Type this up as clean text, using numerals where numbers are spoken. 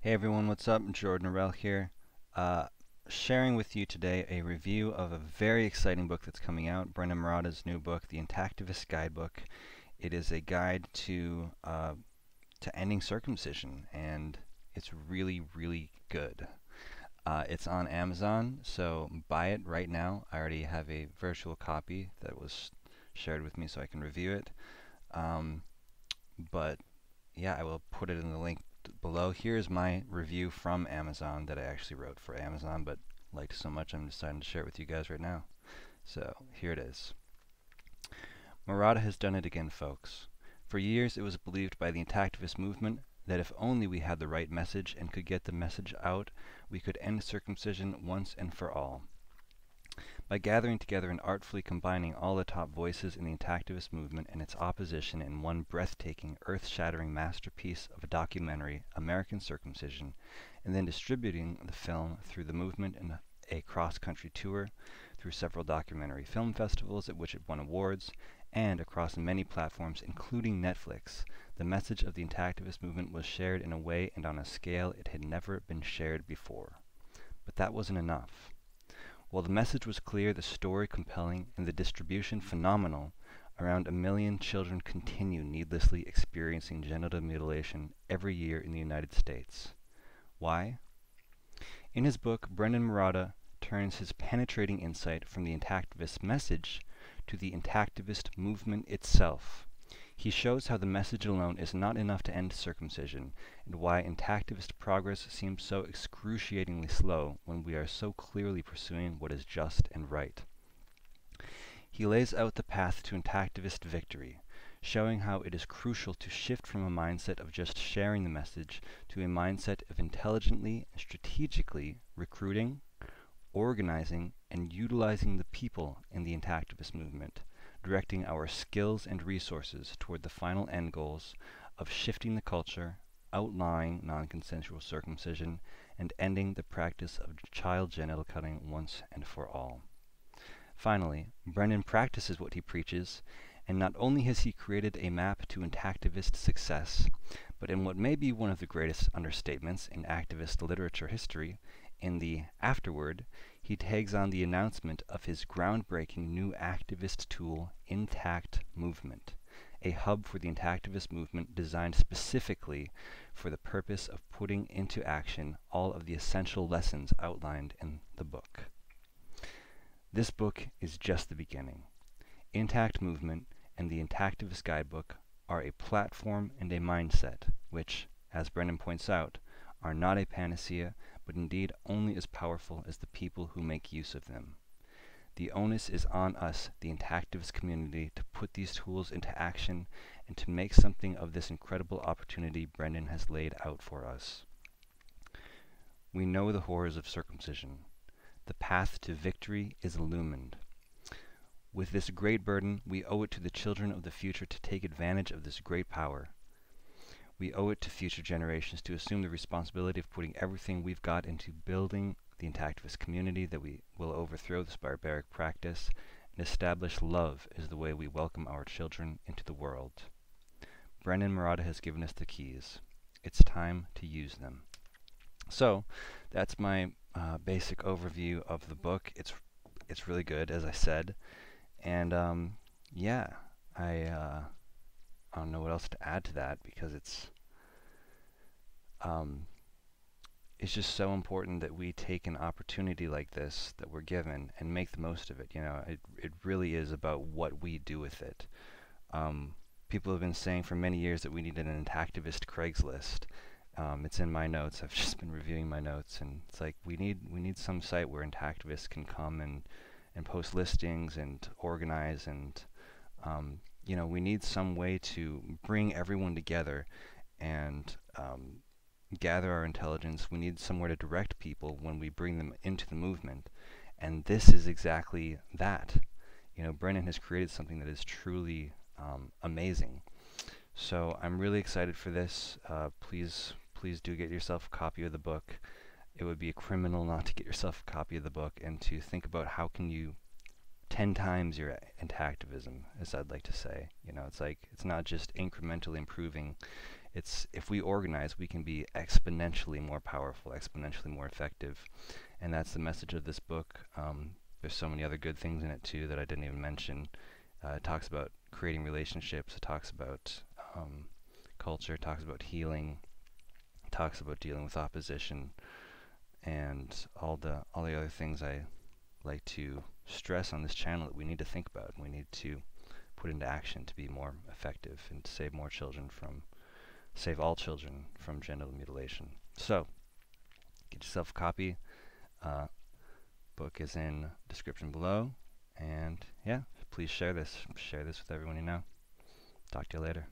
Hey everyone, what's up? Jordan Arell here. Uh, Sharing with you today a review of a very exciting book that's coming out, Brendon Marotta's new book, the Intactivist Guidebook. It is a guide to ending circumcision, and it's really, really good. It's on Amazon, so buy it right now. I already have a virtual copy that was shared with me so I can review it. Um, but yeah, I will put it in the link below. Here's my review from Amazon that I actually wrote for Amazon, but liked so much I'm deciding to share it with you guys right now. So here it is. Marotta has done it again, folks. For years it was believed by the intactivist movement that if only we had the right message and could get the message out, we could end circumcision once and for all. By gathering together and artfully combining all the top voices in the intactivist movement and its opposition in one breathtaking, earth-shattering masterpiece of a documentary, American Circumcision, and then distributing the film through the movement in a cross-country tour, through several documentary film festivals at which it won awards, and across many platforms, including Netflix, the message of the intactivist movement was shared in a way and on a scale it had never been shared before. But that wasn't enough. While the message was clear, the story compelling, and the distribution phenomenal, around 1 million children continue needlessly experiencing genital mutilation every year in the United States. Why? In his book, Brendon Marotta turns his penetrating insight from the intactivist message to the intactivist movement itself. He shows how the message alone is not enough to end circumcision, and why intactivist progress seems so excruciatingly slow when we are so clearly pursuing what is just and right. He lays out the path to intactivist victory, showing how it is crucial to shift from a mindset of just sharing the message to a mindset of intelligently and strategically recruiting, organizing, and utilizing the people in the intactivist movement, directing our skills and resources toward the final end goals of shifting the culture, outlawing non-consensual circumcision, and ending the practice of child genital cutting once and for all. Finally, Brendon practices what he preaches, and not only has he created a map to intactivist success, but in what may be one of the greatest understatements in activist literature history, in the afterword, he tags on the announcement of his groundbreaking new activist tool, Intact Movement, a hub for the intactivist movement designed specifically for the purpose of putting into action all of the essential lessons outlined in the book. This book is just the beginning. Intact Movement and the Intactivist Guidebook are a platform and a mindset which, as Brendon points out, are not a panacea, but indeed only as powerful as the people who make use of them. The onus is on us, the intactivist community, to put these tools into action and to make something of this incredible opportunity Brendon has laid out for us. We know the horrors of circumcision. The path to victory is illumined. With this great burden, we owe it to the children of the future to take advantage of this great power. We owe it to future generations to assume the responsibility of putting everything we've got into building the intactivist community that we will overthrow this barbaric practice and establish love as the way we welcome our children into the world. Brendon Marotta has given us the keys. It's time to use them. So, that's my basic overview of the book. It's really good, as I said, and yeah, I don't know what else to add to that because it's just so important that we take an opportunity like this that we're given and make the most of it. You know, it really is about what we do with it. People have been saying for many years that we need an intactivist Craigslist. It's in my notes. I've just been reviewing my notes, and it's like we need some site where intactivists can come and post listings and organize, and you know, we need some way to bring everyone together and gather our intelligence. We need somewhere to direct people when we bring them into the movement, and this is exactly that. You know, Brendon has created something that is truly amazing. So I'm really excited for this. Please do get yourself a copy of the book. It would be a criminal not to get yourself a copy of the book and to think about how can you 10 times your intactivism, as I'd like to say. You know, it's like, it's not just incrementally improving, if we organize, we can be exponentially more powerful, exponentially more effective. And that's the message of this book. There's so many other good things in it too that I didn't even mention. It talks about creating relationships. It talks about culture. It talks about healing. It talks about dealing with opposition, and all the other things I like to stress on this channel that we need to think about and we need to put into action to be more effective and to save all children from genital mutilation. So, get yourself a copy. Book is in description below, and yeah, please share this with everyone you know. Talk to you later.